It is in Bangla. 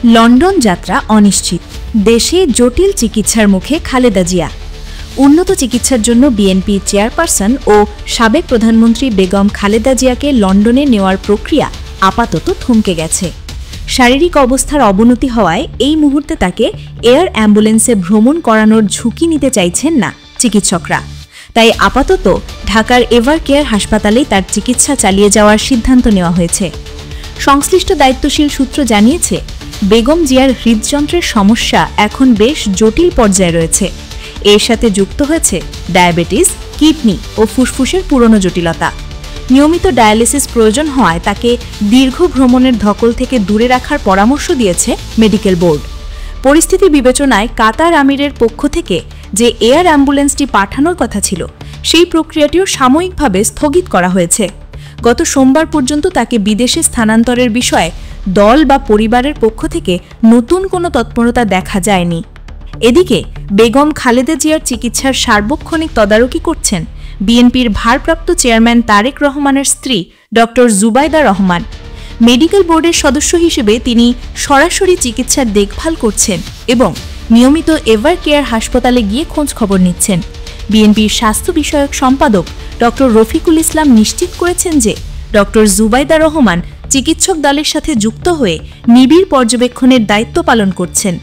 লন্ডন যাত্রা অনিশ্চিত, দেশে জটিল চিকিৎসার মুখে খালেদা জিয়া। উন্নত চিকিৎসার জন্য বিএনপি চেয়ারপারসন ও সাবেক প্রধানমন্ত্রী বেগম খালেদা জিয়াকে লন্ডনে নেওয়ার প্রক্রিয়া আপাতত থমকে গেছে। শারীরিক অবস্থার অবনতি হওয়ায় এই মুহূর্তে তাকে এয়ার অ্যাম্বুলেন্সে ভ্রমণ করানোর ঝুঁকি নিতে চাইছেন না চিকিৎসকরা। তাই আপাতত ঢাকার এভার কেয়ার হাসপাতালেই তার চিকিৎসা চালিয়ে যাওয়ার সিদ্ধান্ত নেওয়া হয়েছে। সংশ্লিষ্ট দায়িত্বশীল সূত্র জানিয়েছে, বেগম জিয়ার হৃদযন্ত্রের সমস্যা এখন বেশ জটিল পর্যায়ে রয়েছে। এর সাথে যুক্ত হয়েছে ডায়াবেটিস, কিডনি ও ফুসফুসের পুরনো জটিলতা। নিয়মিত ডায়ালিসিস প্রয়োজন হওয়ায় তাকে দীর্ঘ ভ্রমণের ধকল থেকে দূরে রাখার পরামর্শ দিয়েছে মেডিকেল বোর্ড। পরিস্থিতি বিবেচনায় কাতার আমিরের পক্ষ থেকে যে এয়ার অ্যাম্বুলেন্সটি পাঠানোর কথা ছিল, সেই প্রক্রিয়াটিও সাময়িকভাবে স্থগিত করা হয়েছে। গত সোমবার পর্যন্ত তাকে বিদেশে স্থানান্তরের বিষয়ে দল বা পরিবারের পক্ষ থেকে নতুন কোনো তৎপরতা দেখা যায়নি। এদিকে বেগম খালেদা জিয়ার চিকিৎসার সার্বক্ষণিক তদারকি করছেন বিএনপির ভারপ্রাপ্ত চেয়ারম্যান তারেক রহমানের স্ত্রী ডক্টর জুবাইদা রহমান। মেডিকেল বোর্ডের সদস্য হিসেবে তিনি সরাসরি চিকিৎসার দেখভাল করছেন এবং নিয়মিত এভার কেয়ার হাসপাতালে গিয়ে খোঁজ খবর নিচ্ছেন। বিএনপির স্বাস্থ্য বিষয়ক সম্পাদক ডক্টর রফিকুল ইসলাম নিশ্চিত করেছেন যে ডক্টর জুবাইদা রহমান চিকিৎসক দলের সাথে যুক্ত হয়ে নিবিড় পর্যবেক্ষণের দায়িত্ব পালন করছেন।